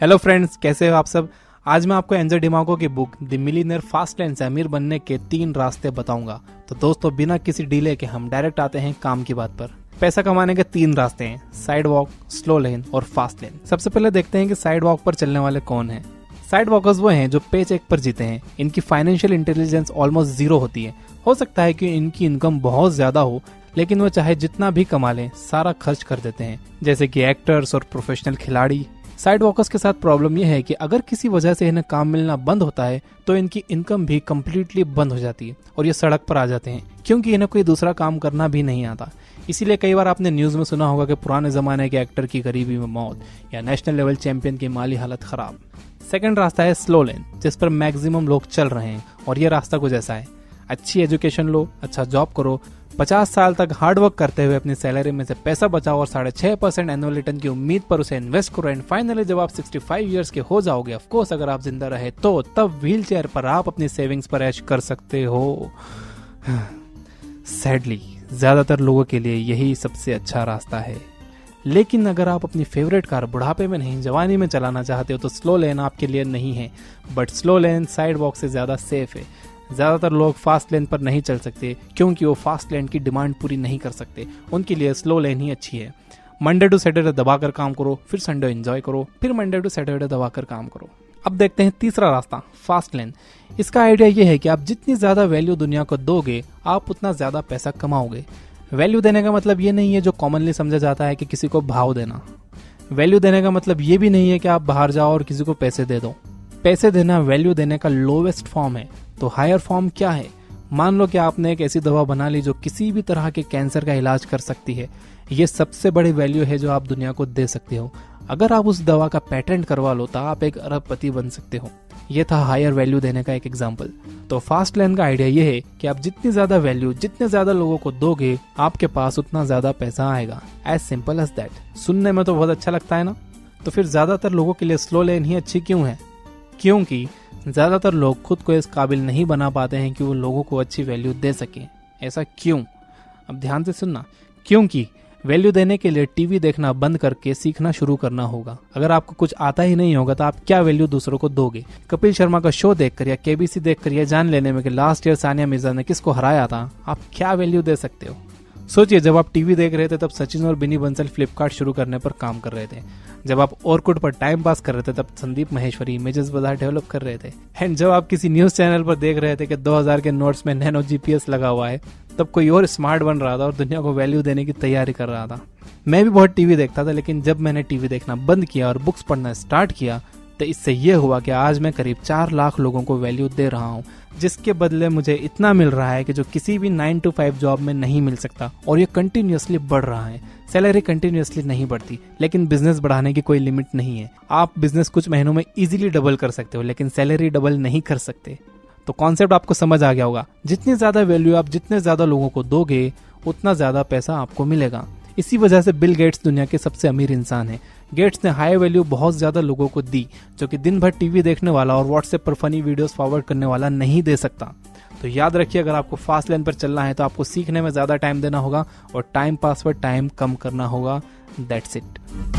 Hello friends, कैसे हो आप सब। आज मैं आपको एंजल डिमागो की book the millionaire fast lane से अमीर बनने के 3 रास्ते बताऊंगा। तो दोस्तों, बिना किसी डिले के हम डायरेक्ट आते हैं काम की बात पर। पैसा कमाने के 3 रास्ते हैं, साइड वॉक, स्लो लेन और फास्ट लेन। सबसे पहले देखते हैं कि साइड वॉक पर चलने वाले कौन हैं। साइड वॉकर्स वो हैं जो पे चेक पर जीते हैं। इनकी फाइनेंशियल इंटेलिजेंस ऑलमोस्ट जीरो होती है। हो सकता है कि इनकी इनकम बहुत ज्यादा हो, लेकिन वो चाहे जितना भी कमा लें सारा खर्च कर देते हैं, जैसे कि एक्टर्स और प्रोफेशनल खिलाड़ी। साइड वॉकर्स के साथ प्रॉब्लम यह है कि अगर किसी वजह से इन्हें काम मिलना बंद होता है तो इनकी इनकम भी कम्प्लीटली बंद हो जाती है और ये सड़क पर आ जाते हैं, क्योंकि इन्हें कोई दूसरा काम करना भी नहीं आता। इसीलिए कई बार आपने न्यूज में सुना होगा कि पुराने जमाने के एक्टर की गरीबी में मौत या नेशनल लेवल चैंपियन की माली हालत खराब। सेकंड रास्ता है स्लो लेन, जिस पर मैक्सिमम लोग चल रहे हैं, और ये रास्ता कुछ ऐसा है। अच्छी एजुकेशन लो, अच्छा जॉब करो, 50 साल तक हार्डवर्क करते हुए अपनी सैलरी में से पैसा बचाओ और 6.5% एनुअल रिटर्न की उम्मीद पर उसे इन्वेस्ट करो। एंड फाइनली जब आप 65 इयर्स के हो जाओगे, ऑफ कोर्स अगर आप जिंदा रहे तो, तब व्हील चेयर पर आप अपनी सेविंग्स पर ऐश कर सकते हो। सैडली ज्यादातर लोगों के लिए यही सबसे अच्छा रास्ता है। लेकिन अगर आप अपनी फेवरेट कार बुढ़ापे में नहीं जवानी में चलाना चाहते हो तो स्लो लेन आपके लिए नहीं है। But slow lane side walk से ज्यादा सेफ है। ज्यादातर लोग फास्ट लेन पर नहीं चल सकते क्योंकि वो फास्ट लेन की डिमांड पूरी नहीं कर सकते। उनके लिए स्लो लेन ही अच्छी है। मंडे टू सैटरडे दबाकर काम करो, फिर संडे एंजॉय करो, फिर मंडे टू सैटरडे दबाकर काम करो। अब देखते हैं तीसरा रास्ता, फास्ट लेन। इसका आइडिया ये है कि आप जितनी ज्यादा वैल्यू दुनिया को दोगे, आप उतना ज्यादा पैसा कमाओगे। वैल्यू देने का मतलब ये नहीं है जो कॉमनली समझा जाता है कि किसी को भाव देना। वैल्यू देने का मतलब ये भी नहीं है कि आप बाहर जाओ और किसी को पैसे दे दो। पैसे देना वैल्यू देने का लोवेस्ट फॉर्म है। तो हायर फॉर्म क्या है? मान लो कि आपने एक ऐसी दवा बना ली जो किसी भी तरह के कैंसर का इलाज कर सकती है। ये सबसे बड़ी वैल्यू है जो आप दुनिया को दे सकते हो। अगर आप उस दवा का पेटेंट करवा लो तो आप एक अरबपति बन सकते हो। ये था हायर वैल्यू देने का एक एग्जाम्पल। तो फास्ट लेन का आइडिया ये है कि आप जितनी ज्यादा वैल्यू जितने ज्यादा लोगों को दोगे, आपके पास उतना ज्यादा पैसा आएगा। As simple as that. सुनने में तो बहुत अच्छा लगता है ना। तो फिर ज्यादातर लोगों के लिए स्लो लेन ही अच्छी क्यों है? क्योंकि ज्यादातर लोग खुद को इस काबिल नहीं बना पाते हैं कि वो लोगों को अच्छी वैल्यू दे सकें। ऐसा क्यों? अब ध्यान से सुनना। क्योंकि वैल्यू देने के लिए टीवी देखना बंद करके सीखना शुरू करना होगा। अगर आपको कुछ आता ही नहीं होगा तो आप क्या वैल्यू दूसरों को दोगे? कपिल शर्मा का शो देखकर या केबीसी देखकर यह जान लेने में कि लास्ट ईयर सानिया मिर्जा ने किसको हराया था, आप क्या वैल्यू दे सकते हो? सोचिए, जब आप टीवी देख रहे थे तब सचिन और बिनी बंसल फ्लिपकार्ट शुरू करने पर काम कर रहे थे। जब आप ओरकुट पर टाइम पास कर रहे थे तब संदीप महेश्वरी इमेजेस बाजार डेवलप कर रहे थे। एंड जब आप किसी न्यूज चैनल पर देख रहे थे कि 2000 के नोट्स में नैनो जीपीएस लगा हुआ है, तब कोई और स्मार्ट बन रहा था और दुनिया को वैल्यू देने की तैयारी कर रहा था। मैं भी बहुत टीवी देखता था, लेकिन जब मैंने टीवी देखना बंद किया और बुक्स पढ़ना स्टार्ट किया तो इससे ये हुआ कि आज मैं करीब 4 लाख लोगों को वैल्यू दे रहा हूँ, जिसके बदले मुझे इतना मिल रहा है कि जो किसी भी 9 to 5 जॉब में नहीं मिल सकता। और ये कंटिन्यूअसली बढ़ रहा है। सैलरी कंटिन्यूअसली नहीं बढ़ती, लेकिन बिजनेस बढ़ाने की कोई लिमिट नहीं है। आप बिजनेस कुछ महीनों में इजीली डबल कर सकते हो, लेकिन सैलरी डबल नहीं कर सकते। तो कॉन्सेप्ट आपको समझ आ गया होगा। जितनी ज्यादा वैल्यू आप जितने ज्यादा लोगों को दोगे, उतना ज्यादा पैसा आपको मिलेगा। इसी वजह से बिल गेट्स दुनिया के सबसे अमीर इंसान है। गेट्स ने हाई वैल्यू बहुत ज्यादा लोगों को दी, जो कि दिन भर टीवी देखने वाला और व्हाट्सएप पर फनी वीडियोस फॉरवर्ड करने वाला नहीं दे सकता। तो याद रखिए, अगर आपको फास्ट लेन पर चलना है तो आपको सीखने में ज्यादा टाइम देना होगा और टाइम पास पर टाइम कम करना होगा। That's it.